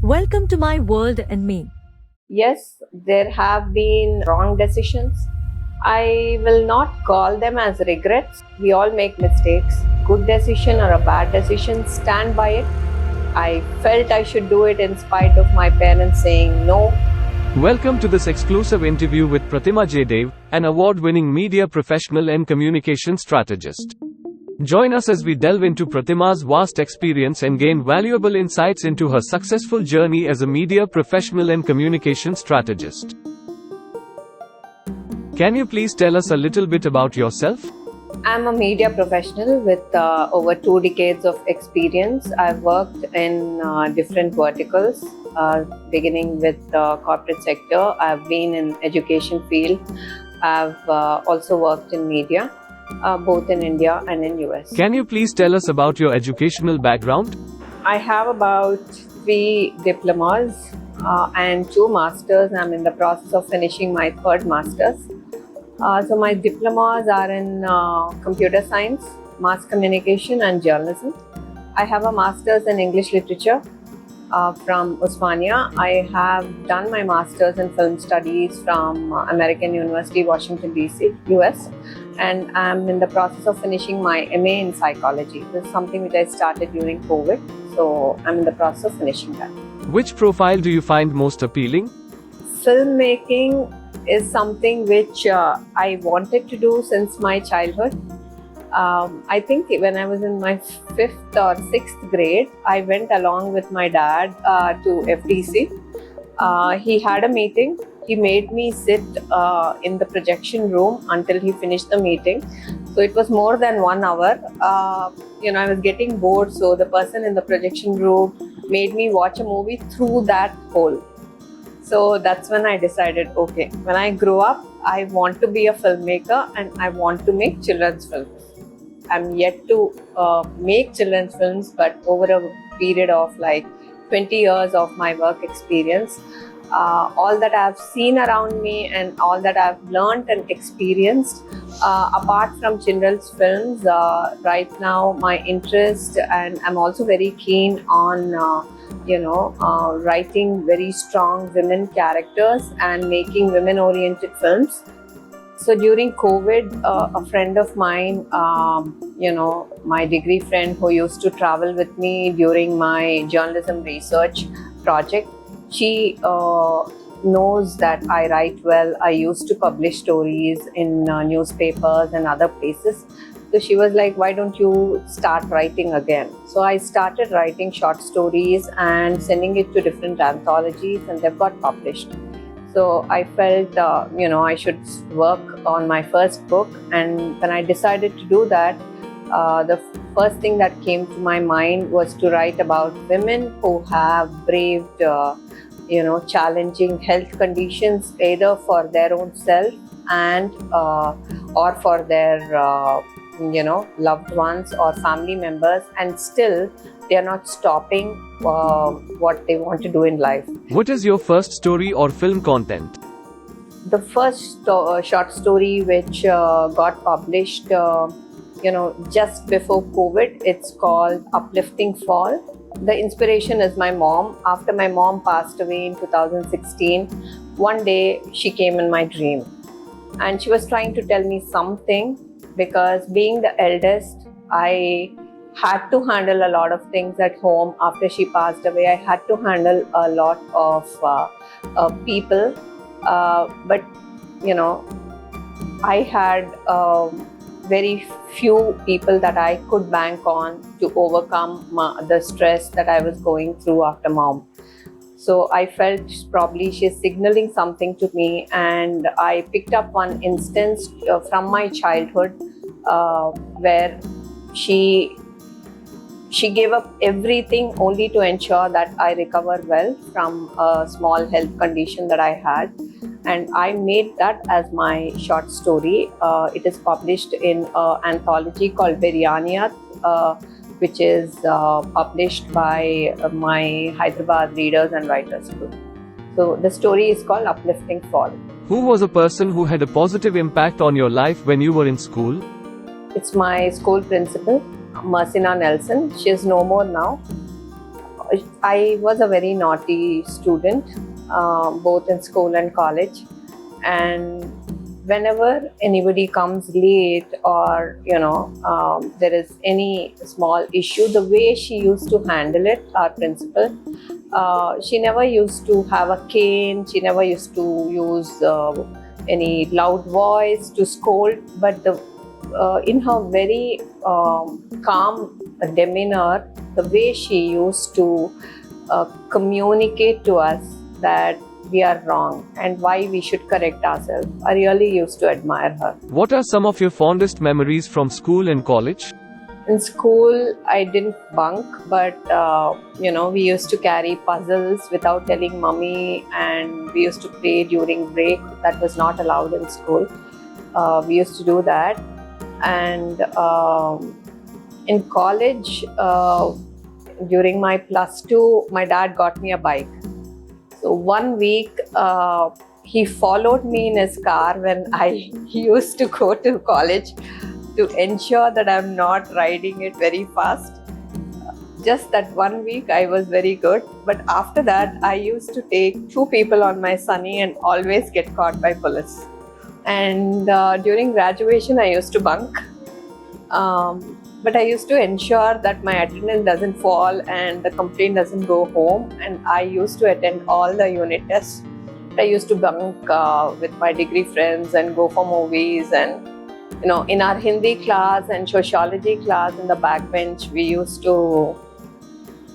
Welcome to my world and me. Yes, there have been wrong decisions. I will not call them as regrets. We all make mistakes. Good decision or a bad decision, stand by it. I felt I should do it in spite of my parents saying no. Welcome to this exclusive interview with Pratima Jaidev, an award-winning media professional and communication strategist. Join us as we delve into Pratima's vast experience and gain valuable insights into her successful journey as a media professional and communication strategist. Can you please tell us a little bit about yourself? I'm a media professional with over 2 decades of experience. I've worked in different verticals, beginning with the corporate sector. I've been in education field. I've also worked in media, both in India and in US. Can you please tell us about your educational background? I have about 3 diplomas and 2 masters. I'm in the process of finishing my 3rd master's. So my diplomas are in computer science, mass communication and journalism. I have a master's in English literature from Osmania. I have done my master's in film studies from American University, Washington DC, US. And I'm in the process of finishing my MA in psychology. This is something which I started during COVID. So I'm in the process of finishing that. Which profile do you find most appealing? Filmmaking is something which I wanted to do since my childhood. I think when I was in my 5th or 6th grade, I went along with my dad to FDC. He had a meeting. He made me sit in the projection room until he finished the meeting. So it was more than 1 hour. I was getting bored, so the person in the projection room made me watch a movie through that hole. So that's when I decided, okay, when I grow up, I want to be a filmmaker and I want to make children's films. I'm yet to make children's films, but over a period of like 20 years of my work experience, all that I've seen around me and all that I've learned and experienced, apart from children's films, right now my interest, and I'm also very keen on writing very strong women characters and making women-oriented films. So during COVID, a friend of mine, my degree friend who used to travel with me during my journalism research project, she knows that I write well. I used to publish stories in newspapers and other places. So she was like, why don't you start writing again? So I started writing short stories and sending it to different anthologies, and they've got published. So I felt, I should work on my first book. And when I decided to do that, the first thing that came to my mind was to write about women who have braved, challenging health conditions, either for their own self and or for their loved ones or family members, and still they are not stopping what they want to do in life. What is your first story or film content? The first short story which got published just before COVID, it's called Uplifting Fall. The inspiration is my mom. After my mom passed away in 2016, one day she came in my dream and she was trying to tell me something. Because being the eldest, I had to handle a lot of things at home. After she passed away, I had to handle a lot of people. But, I had very few people that I could bank on to overcome the stress that I was going through after mom. So I felt probably she's signaling something to me, and I picked up one instance from my childhood where she gave up everything only to ensure that I recover well from a small health condition that I had. And I made that as my short story. It is published in an anthology called Biryaniyat, which is published by my Hyderabad Readers and Writers Group. So the story is called Uplifting Fall. Who was a person who had a positive impact on your life when you were in school? It's my school principal, Marcina Nelson. She is no more now. I was a very naughty student, both in school and college. And whenever anybody comes late, or there is any small issue, the way she used to handle it, our principal, she never used to have a cane. She never used to use any loud voice to scold, but in her very calm demeanor, the way she used to communicate to us that we are wrong and why we should correct ourselves, I really used to admire her. What are some of your fondest memories from school and college? In school, I didn't bunk, but we used to carry puzzles without telling mommy, and we used to play during break. That was not allowed in school. We used to do that. And in college, during my +2, my dad got me a bike. So 1 week, he followed me in his car when I used to go to college to ensure that I'm not riding it very fast. Just that 1 week, I was very good. But after that, I used to take 2 people on my sunny and always get caught by police. And during graduation, I used to bunk. But I used to ensure that my attendance doesn't fall and the complaint doesn't go home. And I used to attend all the unit tests. I used to bunk with my degree friends and go for movies. And in our Hindi class and sociology class in the backbench, we used to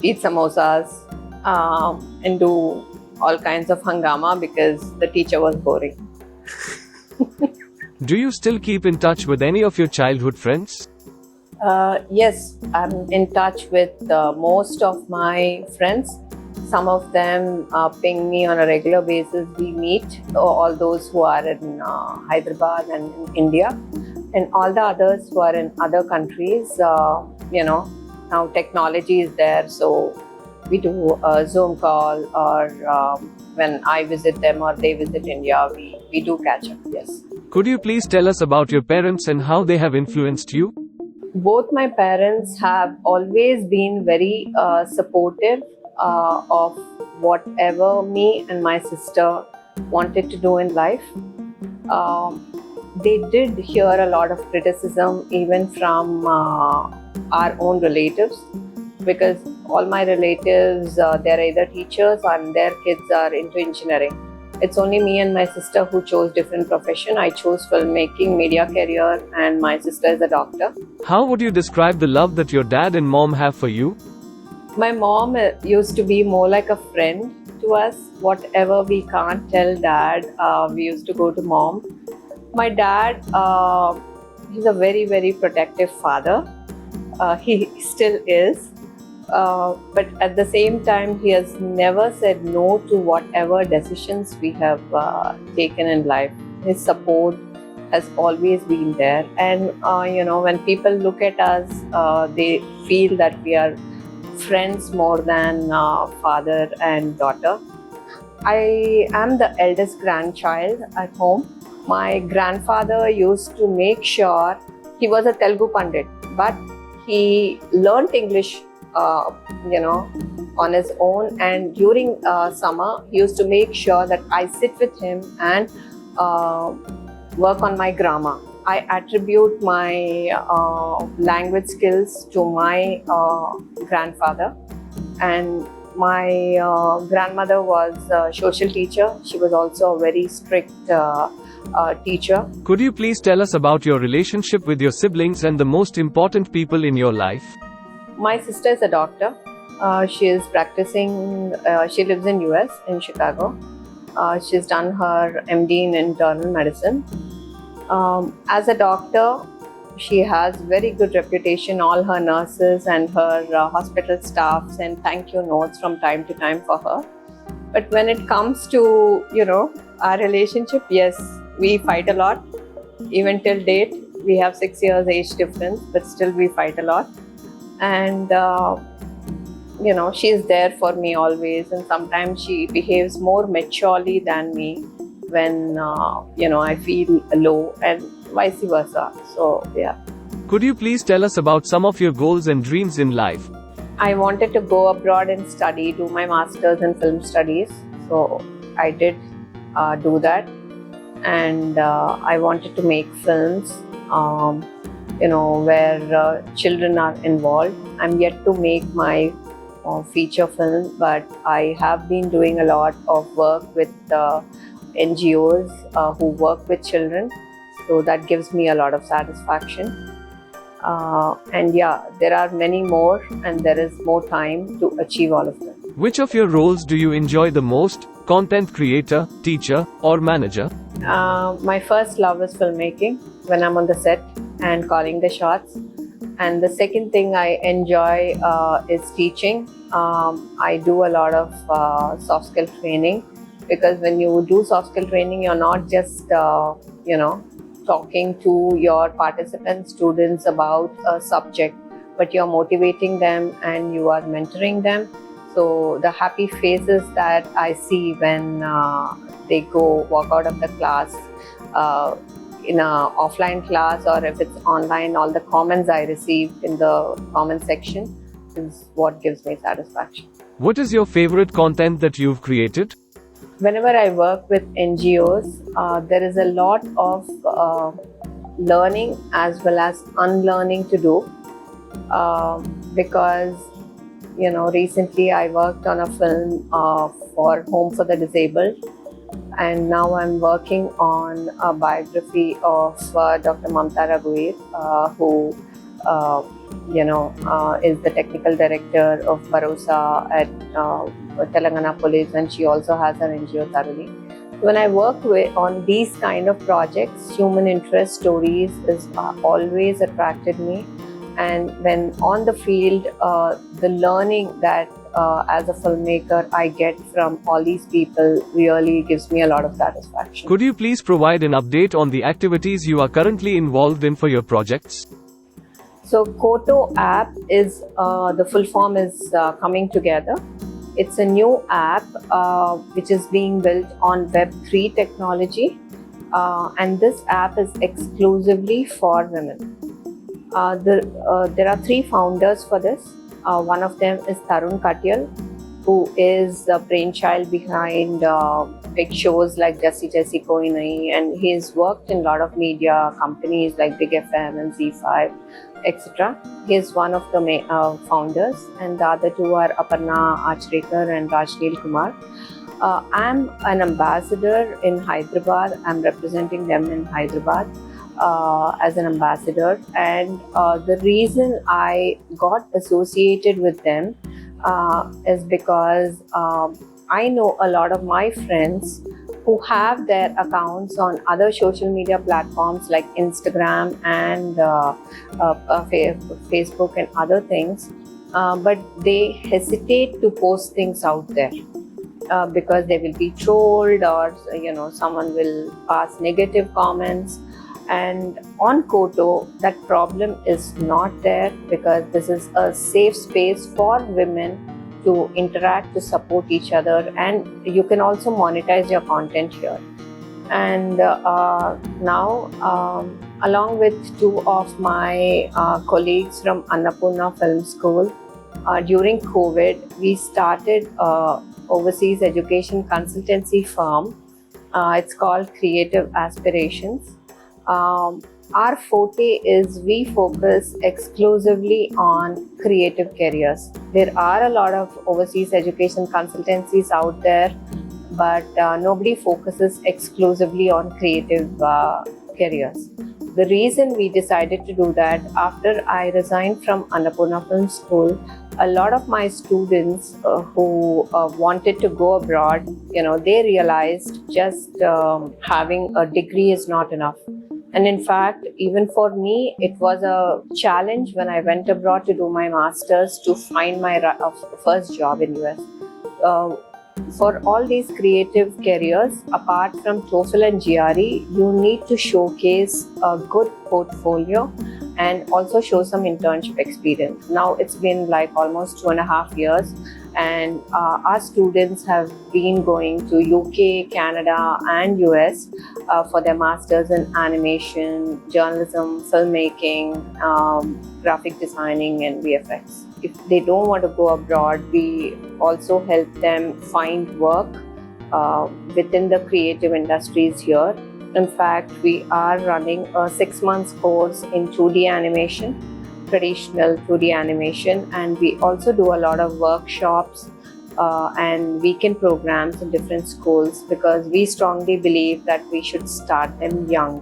eat samosas and do all kinds of hangama because the teacher was boring. Do you still keep in touch with any of your childhood friends? Yes, I'm in touch with most of my friends. Some of them ping me on a regular basis. We meet, all those who are in Hyderabad and in India, and all the others who are in other countries. Now technology is there, so we do a Zoom call, or when I visit them or they visit India, we do catch up, yes. Could you please tell us about your parents and how they have influenced you? Both my parents have always been very supportive of whatever me and my sister wanted to do in life. They did hear a lot of criticism even from our own relatives, because all my relatives, they're either teachers and their kids are into engineering. It's only me and my sister who chose different profession. I chose filmmaking, media career, and my sister is a doctor. How would you describe the love that your dad and mom have for you? My mom used to be more like a friend to us. Whatever we can't tell dad, we used to go to mom. My dad, he's a very, very protective father. He still is. But at the same time, he has never said no to whatever decisions we have taken in life. His support has always been there. And, when people look at us, they feel that we are friends more than father and daughter. I am the eldest grandchild at home. My grandfather used to make sure, he was a Telugu Pandit, but he learnt English on his own, and during summer he used to make sure that I sit with him and work on my grammar. I attribute my language skills to my grandfather, and my grandmother was a social teacher. She was also a very strict teacher. Could you please tell us about your relationship with your siblings and the most important people in your life? My sister is a doctor. She is practicing, she lives in US, in Chicago. She's done her MD in internal medicine. As a doctor, she has very good reputation. All her nurses and her hospital staff send thank you notes from time to time for her. But when it comes to, our relationship, yes, we fight a lot. Even till date, we have 6 years age difference, but still we fight a lot. And she is there for me always, and sometimes she behaves more maturely than me when I feel low, and vice versa. So yeah. Could you please tell us about some of your goals and dreams in life? I wanted to go abroad and study, do my master's in film studies. So I did do that, and I wanted to make films, where children are involved. I'm yet to make my feature film, but I have been doing a lot of work with NGOs who work with children. So that gives me a lot of satisfaction. And yeah, there are many more, and there is more time to achieve all of them. Which of your roles do you enjoy the most? Content creator, teacher, or manager? My first love is filmmaking when I'm on the set and calling the shots. And the second thing I enjoy is teaching. I do a lot of soft skill training, because when you do soft skill training, you're not just, talking to your participants, students about a subject, but you're motivating them and you are mentoring them. So the happy faces that I see when they walk out of the class, in a offline class, or if it's online, all the comments I receive in the comment section is what gives me satisfaction. What is your favorite content that you've created? Whenever I work with NGOs, there is a lot of learning as well as unlearning to do, because recently I worked on a film for Home for the Disabled, and now I'm working on a biography of Dr. Mamta Raghuveer, who is the technical director of Bharosa at Telangana Police, and she also has her NGO Taruni. When I work on these kind of projects, human interest stories is always attracted me. And when on the field, the learning that as a filmmaker I get from all these people really gives me a lot of satisfaction. Could you please provide an update on the activities you are currently involved in for your projects? So Koto app is, the full form is coming together. It's a new app which is being built on Web3 technology, and this app is exclusively for women. There are 3 founders for this. One of them is Tarun Katyal, who is the brainchild behind big shows like Jassi Jassi Koi Nahi, and he's worked in a lot of media companies like Big FM and Z5, etc. He is one of the founders, and the other 2 are Aparna Achrekar and Rajneel Kumar. I'm an ambassador in Hyderabad. I'm representing them in Hyderabad as an ambassador, and the reason I got associated with them is because I know a lot of my friends who have their accounts on other social media platforms like Instagram and Facebook and other things, but they hesitate to post things out there because they will be trolled, or someone will pass negative comments. And on Koto, that problem is not there, because this is a safe space for women to interact, to support each other, and you can also monetize your content here. And now, along with 2 of my colleagues from Annapurna Film School, during COVID, we started overseas education consultancy firm. It's called Creative Aspirations. Our forte is we focus exclusively on creative careers. There are a lot of overseas education consultancies out there, but nobody focuses exclusively on creative careers. The reason we decided to do that, after I resigned from Annapurna Film School, a lot of my students who wanted to go abroad, they realized just having a degree is not enough. And in fact, even for me, it was a challenge when I went abroad to do my master's to find my first job in US. For all these creative careers, apart from TOEFL and GRE, you need to showcase a good portfolio and also show some internship experience. Now it's been like almost 2.5 years, and our students have been going to UK, Canada and US for their masters in animation, journalism, filmmaking, graphic designing and VFX. if they don't want to go abroad, we also help them find work within the creative industries here. In fact, we are running a 6 month course in 2D animation, traditional 2D animation, and we also do a lot of workshops and weekend programs in different schools, because we strongly believe that we should start them young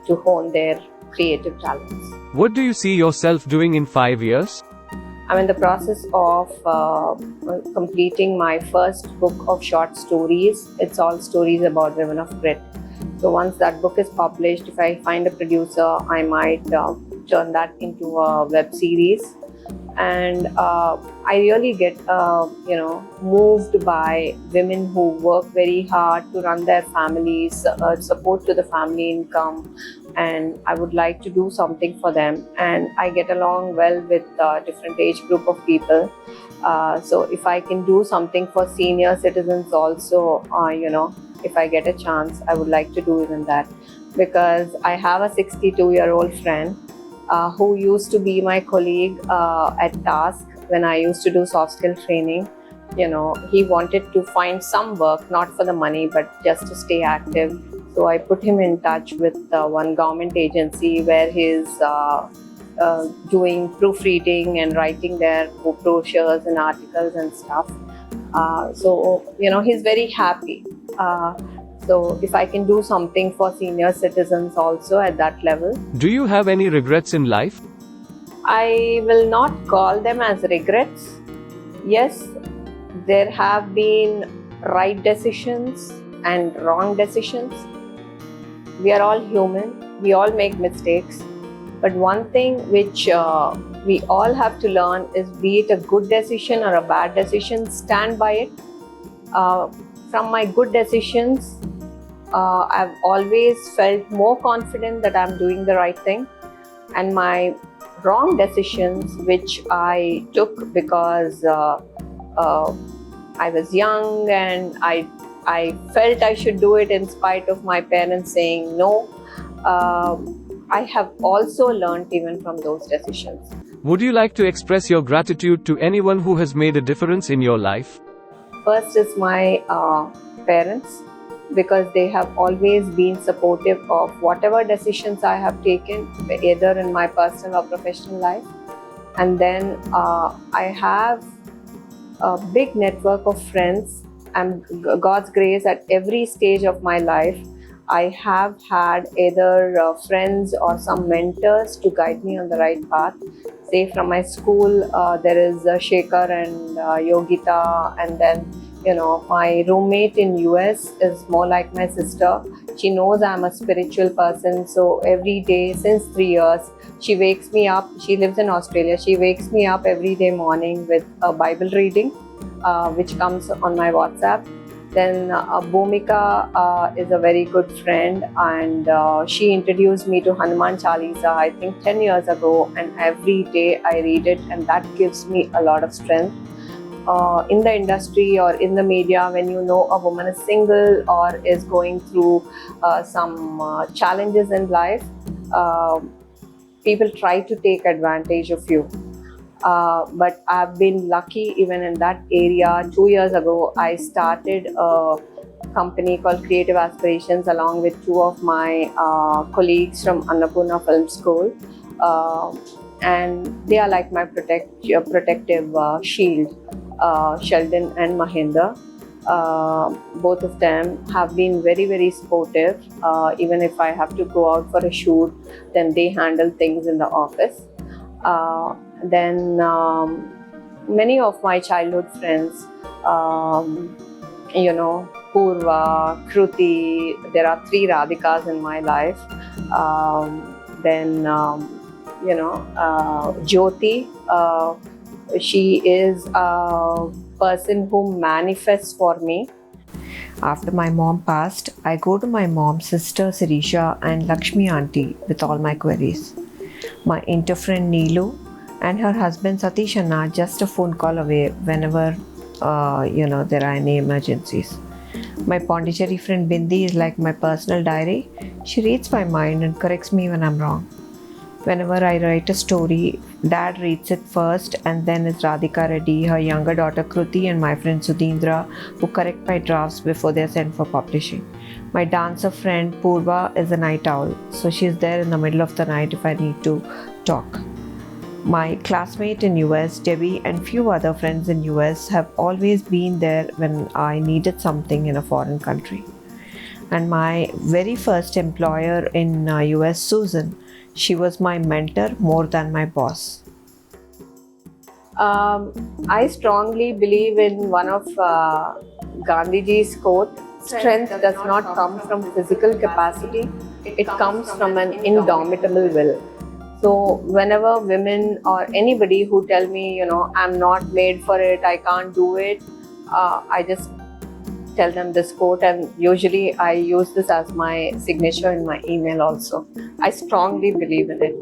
to hone their creative talents. What do you see yourself doing in 5 years? I'm in the process of completing my first book of short stories. It's all stories about women of grit. So once that book is published, if I find a producer, I might turn that into a web series. And I really get moved by women who work very hard to run their families, support to the family income, and I would like to do something for them. And I get along well with different age group of people. So if I can do something for senior citizens also, if I get a chance, I would like to do even that, because I have a 62-year-old friend who used to be my colleague at Task when I used to do soft skill training. He wanted to find some work, not for the money, but just to stay active. So I put him in touch with one government agency where he's doing proofreading and writing their brochures and articles and stuff. So he's very happy. So if I can do something for senior citizens also at that level. Do you have any regrets in life? I will not call them as regrets. Yes, there have been right decisions and wrong decisions. We are all human. We all make mistakes. But one thing which we all have to learn is, be it a good decision or a bad decision, stand by it. From my good decisions, I've always felt more confident that I'm doing the right thing. And my wrong decisions, which I took because I was young and I felt I should do it in spite of my parents saying no, I have also learned even from those decisions. Would you like to express your gratitude to anyone who has made a difference in your life? First is my parents, because they have always been supportive of whatever decisions I have taken, either in my personal or professional life. And then I have a big network of friends, and God's grace, at every stage of my life, I have had either friends or some mentors to guide me on the right path. Say from my school, there is Shekhar and Yogita, and then my roommate in US is more like my sister. She knows I'm a spiritual person, so every day since 3 years, she wakes me up. She lives in Australia. She wakes me up every day morning with a Bible reading, which comes on my WhatsApp. Then Bhumika is a very good friend, and she introduced me to Hanuman Chalisa, I think 10 years ago, and every day I read it, and that gives me a lot of strength. In the industry or in the media, when you know a woman is single or is going through some challenges in life, people try to take advantage of you. But I've been lucky even in that area. 2 years ago, I started a company called Creative Aspirations along with two of my colleagues from Annapurna Film School. And they are like my protective shield. Sheldon and Mahinder. Both of them have been very, very supportive. Even if I have to go out for a shoot, then they handle things in the office. Then many of my childhood friends, Purva, Kruti, there are 3 Radhikas in my life. Then Jyoti, she is a person who manifests for me. After my mom passed, I go to my mom's sister Sirisha and Lakshmi auntie with all my queries. My inter-friend Neelu and her husband Satish Anna just a phone call away whenever there are any emergencies. My Pondicherry friend Bindi is like my personal diary. She reads my mind and corrects me when I'm wrong. Whenever I write a story, Dad reads it first, and then is Radhika Reddy, her younger daughter Kruti, and my friend Sudhindra, who correct my drafts before they are sent for publishing. My dancer friend Purva is a night owl, so she's there in the middle of the night if I need to talk. My classmate in US, Debbie, and few other friends in US have always been there when I needed something in a foreign country. And my very first employer in US, Susan, she was my mentor more than my boss. I strongly believe in one of Gandhiji's quote: strength does not come from physical capacity, it comes from an indomitable will. So whenever women or anybody who tell me, I'm not made for it, I can't do it, I just tell them this quote, and usually I use this as my signature in my email also. I strongly believe in it.